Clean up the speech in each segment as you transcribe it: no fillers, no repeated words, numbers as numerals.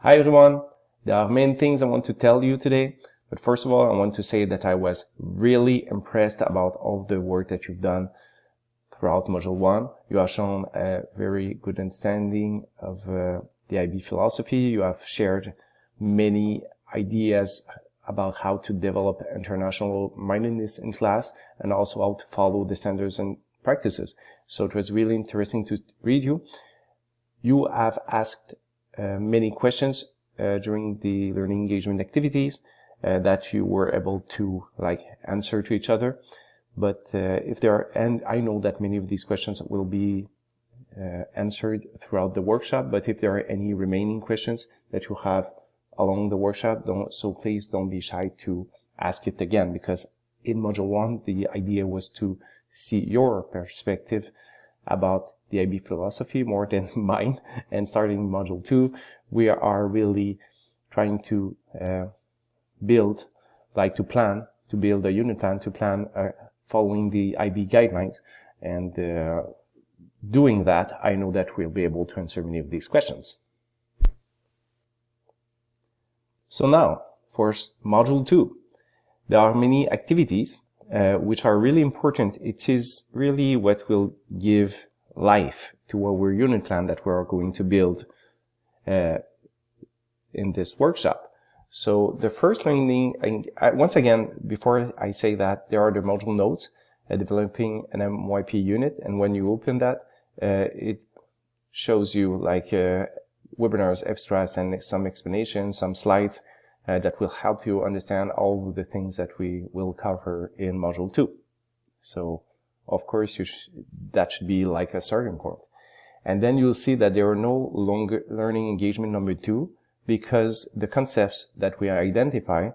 Hi everyone, there are many things I want to tell you today, but first of all I want to say that I was really impressed about all the work that you've done throughout Module 1. You have shown a very good understanding of the IB philosophy. You have shared many ideas about how to develop international mindedness in class and also how to follow the standards and practices. So it was really interesting to read you. You have asked many questions during the learning engagement activities that you were able to answer to each other. But if there are, and I know that many of these questions will be answered throughout the workshop, but if there are any remaining questions that you have along the workshop, please don't be shy to ask it again, because in Module 1, the idea was to see your perspective about the IB philosophy more than mine. And starting Module 2, we are really trying to build a unit plan to plan following the IB guidelines. And doing that, I know that we'll be able to answer many of these questions. So now, for Module 2, there are many activities which are really important. It is really what will give life to our unit plan that we are going to build in this workshop. So the first learning, once again, before I say that, there are the module notes, developing an MYP unit, and when you open that, it shows you webinars, extras, and some explanations, some slides that will help you understand all of the things that we will cover in Module 2. So of course, that should be like a starting point. And then you'll see that there are no longer learning engagement number 2, because the concepts that we identify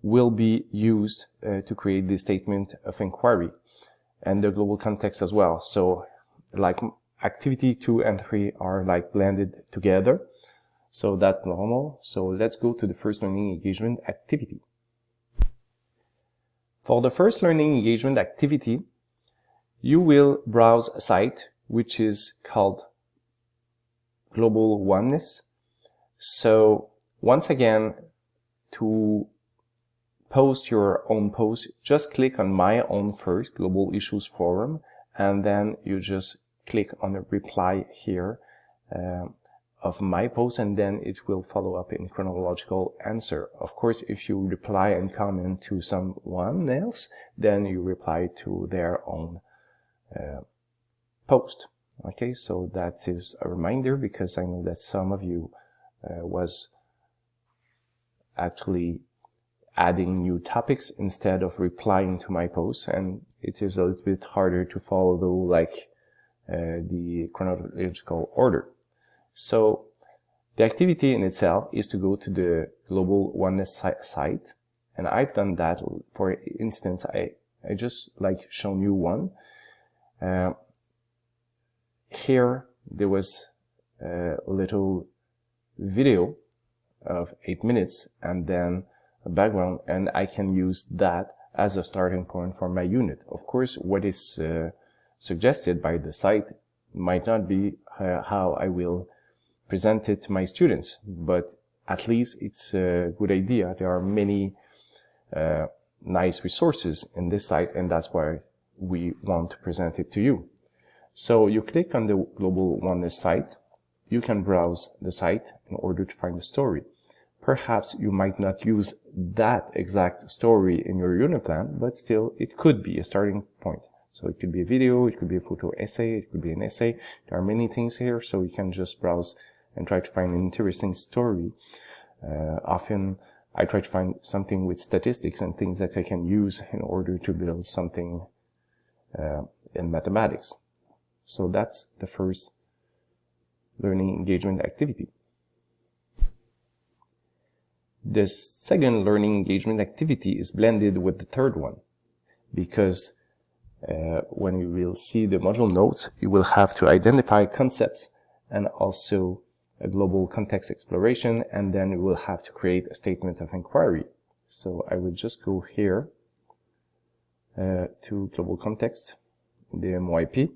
will be used to create the statement of inquiry and the global context as well. So activity 2 and 3 are blended together. So that's normal. So let's go to the first learning engagement activity. For the first learning engagement activity, you will browse a site which is called Global Oneness. So once again, to post your own post, just click on My Own first, Global Issues Forum, and then you just click on the reply here of my post, and then it will follow up in chronological answer. Of course, if you reply and comment to someone else, then you reply to their own post. Okay, so that is a reminder, because I know that some of you was actually adding new topics instead of replying to my post, and it is a little bit harder to follow the chronological order. So the activity in itself is to go to the Global Oneness site, and I've done that. For instance, I just shown you one. Here there was a little video of 8 minutes and then a background, and I can use that as a starting point for my unit. Of course, what is suggested by the site might not be how I will present it to my students, but at least it's a good idea. There are many nice resources in this site, and that's why we want to present it to you. So you click on the Global Oneness site. You can browse the site in order to find the story. Perhaps you might not use that exact story in your unit plan, but still it could be a starting point. So it could be a video, it could be a photo essay, it could be an essay. There are many things here, so you can just browse and try to find an interesting story. Often I try to find something with statistics and things that I can use in order to build something in mathematics. So that's the first learning engagement activity. The second learning engagement activity is blended with the third one, because when you will see the module notes, you will have to identify concepts and also a global context exploration, and then you will have to create a statement of inquiry. So I will just go here to global context, the MYP.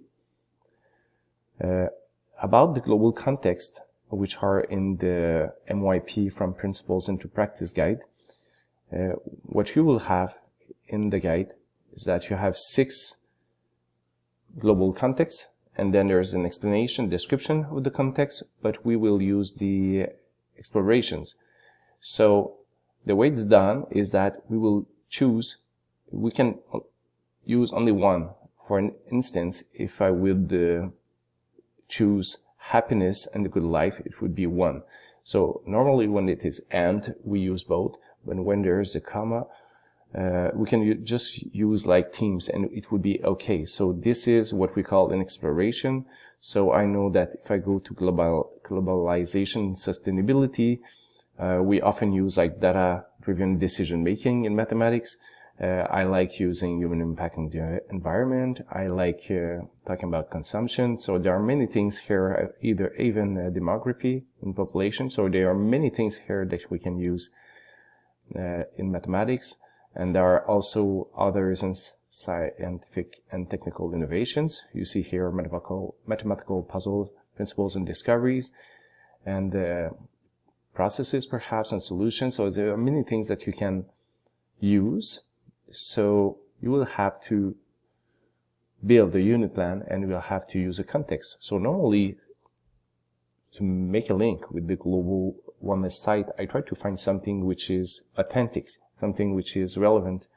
About the global context, which are in the MYP From Principles into Practice guide, what you will have in the guide is that you have 6 global contexts, and then there's an explanation, description of the context, but we will use the explorations. So the way it's done is that we can use only one. For instance, if I would choose happiness and the good life, it would be 1. So normally when it is and, we use both, but when there's a comma, we can just use like themes and it would be okay. So this is what we call an exploration. So I know that if I go to globalization and sustainability, we often use like data-driven decision making in mathematics. I like using human impact in the environment. I like talking about consumption. So there are many things here, even demography and population. So there are many things here that we can use in mathematics. And there are also others in scientific and technical innovations. You see here mathematical puzzle principles and discoveries, and processes perhaps and solutions. So there are many things that you can use. So you will have to build a unit plan and you will have to use a context. So normally, to make a link with the Global Wellness site, I try to find something which is authentic, something which is relevant,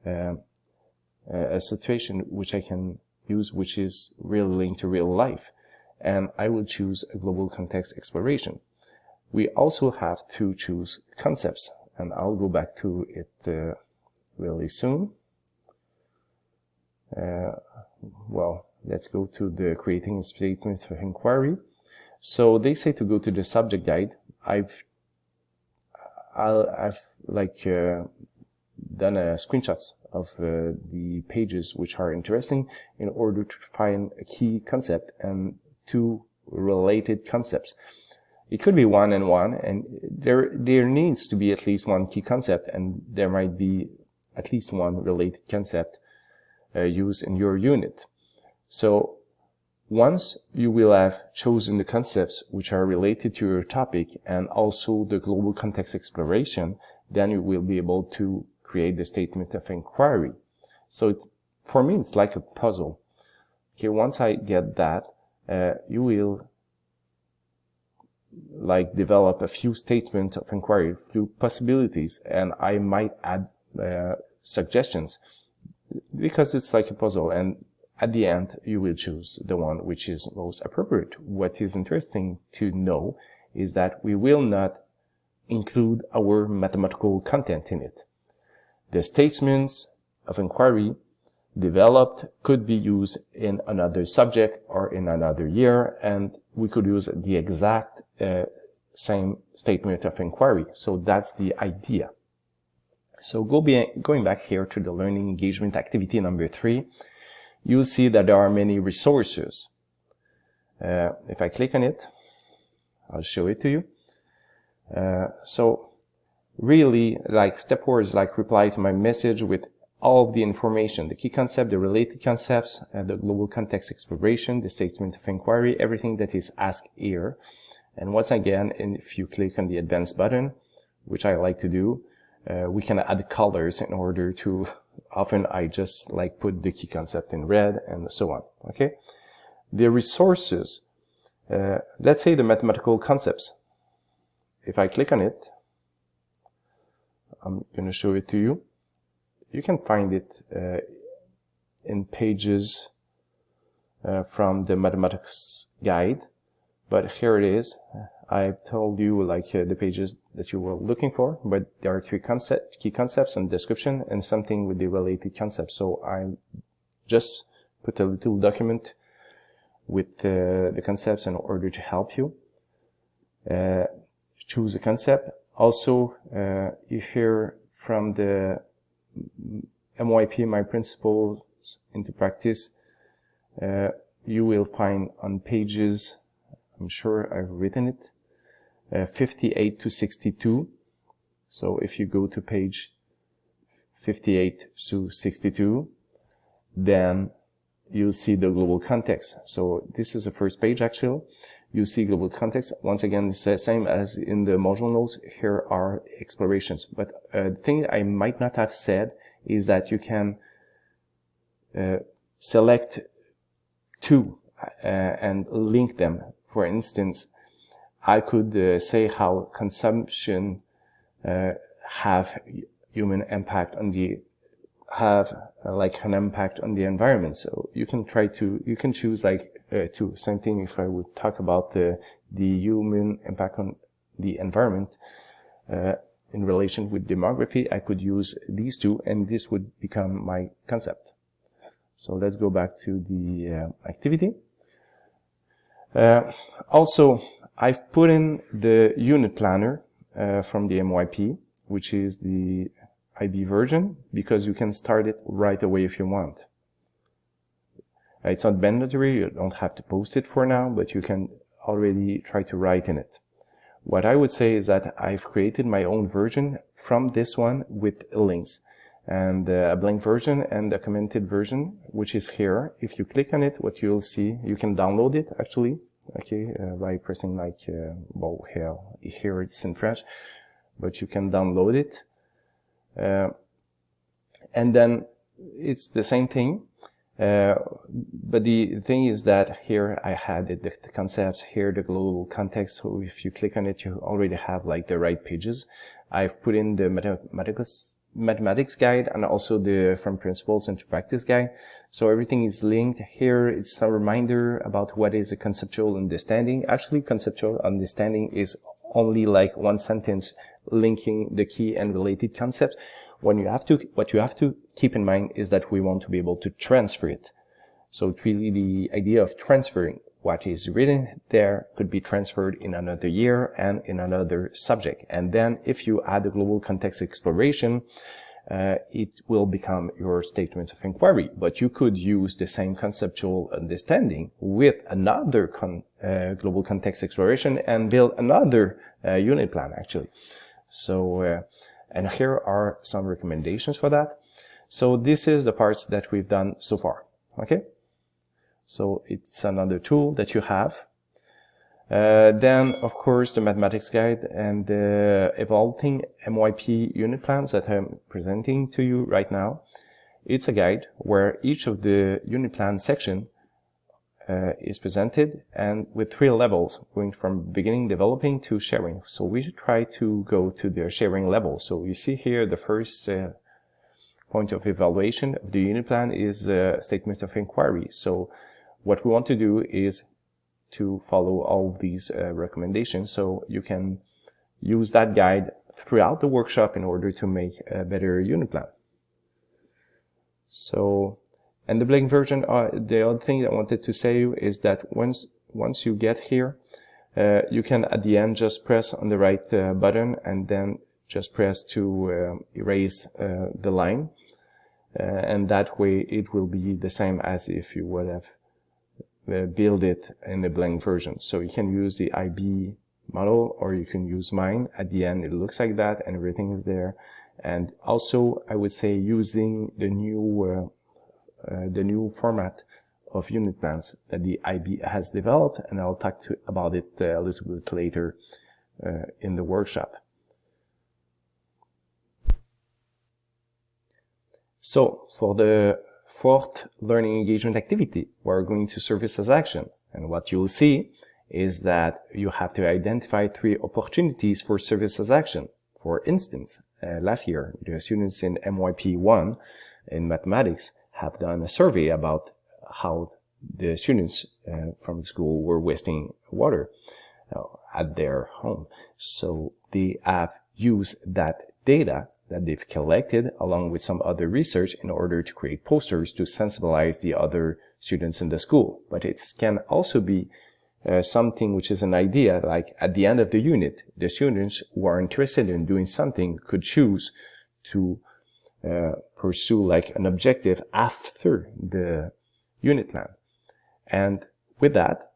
a situation which I can use which is really linked to real life. And I will choose a global context exploration. We also have to choose concepts, and I'll go back to it really soon. Well, let's go to the creating a statement of inquiry. So they say to go to the subject guide. I've like done screenshots of the pages which are interesting in order to find a key concept and 2 related concepts. It could be 1 and 1, and there needs to be at least 1 key concept, and there might be at least 1 related concept used in your unit. So once you will have chosen the concepts which are related to your topic and also the global context exploration, then you will be able to create the statement of inquiry. So for me, it's like a puzzle. Okay, once I get that, you will like develop a few statements of inquiry, few possibilities, and I might add suggestions because it's like a puzzle, and at the end you will choose the one which is most appropriate. What is interesting to know is that we will not include our mathematical content in it. The statements of inquiry developed could be used in another subject or in another year, and we could use the exact same statement of inquiry. So that's the idea. So going back here to the learning engagement activity number 3, you'll see that there are many resources. If I click on it, I'll show it to you. So really, like step 4 is like reply to my message with all of the information, the key concept, the related concepts, the global context exploration, the statement of inquiry, everything that is asked here. And once again, if you click on the advanced button, which I like to do, we can add colors in order to, often I just like put the key concept in red and so on. Okay. The resources, let's say the mathematical concepts. If I click on it, I'm going to show it to you. You can find it in pages from the mathematics guide, but here it is. I've told you like the pages that you were looking for, but there are 3 key concepts and description and something with the related concepts. So I just put a little document with the concepts in order to help you choose a concept. Also, you hear from the MYP, My Principles into Practice, you will find on pages, I'm sure I've written it, 58 to 62. So if you go to page 58 to 62, then you'll see the global context. So this is the first page actually. you see global context. Once again, it's the same as in the module notes. Here are explorations. But the thing I might not have said is that you can select two and link them. For instance, I could say how consumption have human impact on the like an impact on the environment. So you can choose like two. Same thing if I would talk about the human impact on the environment in relation with demography, I could use these two and this would become my concept. So let's go back to the activity. Also, I've put in the unit planner from the MYP, which is the IB version, because you can start it right away if you want. It's not mandatory, you don't have to post it for now, but you can already try to write in it. What I would say is that I've created my own version from this one with links, and a blank version and a commented version, which is here. If you click on it, what you'll see, you can download it actually, okay, by pressing like, well, here it's in French, but you can download it. And then it's the same thing, but the thing is that here I had the concepts, here the global context. So if you click on it, you already have like the right pages. I've put in the mathematics guide and also the from principles into practice guide. So everything is linked here. It's a reminder about what is a conceptual understanding. Actually, conceptual understanding is only like one sentence linking the key and related concepts. What you have to keep in mind is that we want to be able to transfer it. So it's really the idea of transferring what is written there could be transferred in another year and in another subject. And then if you add the global context exploration, it will become your statement of inquiry. But you could use the same conceptual understanding with another global context exploration and build another unit plan actually. So, and here are some recommendations for that. So this is the parts that we've done so far. Okay. So it's another tool that you have. Then, of course, the mathematics guide and the evolving MYP unit plans that I'm presenting to you right now. It's a guide where each of the unit plan section is presented, and with 3 levels, going from beginning developing to sharing. So we should try to go to the sharing level. So you see here the first point of evaluation of the unit plan is a statement of inquiry. So what we want to do is to follow all these recommendations, so you can use that guide throughout the workshop in order to make a better unit plan. So, and the blank version, the other thing I wanted to say is that once you get here, you can at the end just press on the right button and then just press to erase the line, and that way it will be the same as if you would have build it in a blank version. So you can use the IB model or you can use mine. At the end it looks like that and everything is there. And also I would say using the new format of unit plans that the IB has developed, and I'll talk about it a little bit later in the workshop. So for the 4th learning engagement activity, we're going to service as action. And what you'll see is that you have to identify 3 opportunities for service as action. For instance, last year, the students in MYP 1 in mathematics have done a survey about how the students from the school were wasting water at their home. So they have used that data that they've collected along with some other research in order to create posters to sensibilize the other students in the school. But it can also be something which is an idea, like at the end of the unit, the students who are interested in doing something could choose to pursue like an objective after the unit plan. And with that,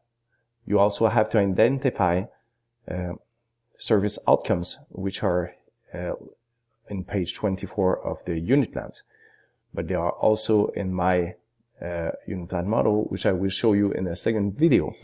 you also have to identify service outcomes, which are in page 24 of the unit plans, but they are also in my unit plan model, which I will show you in a second video.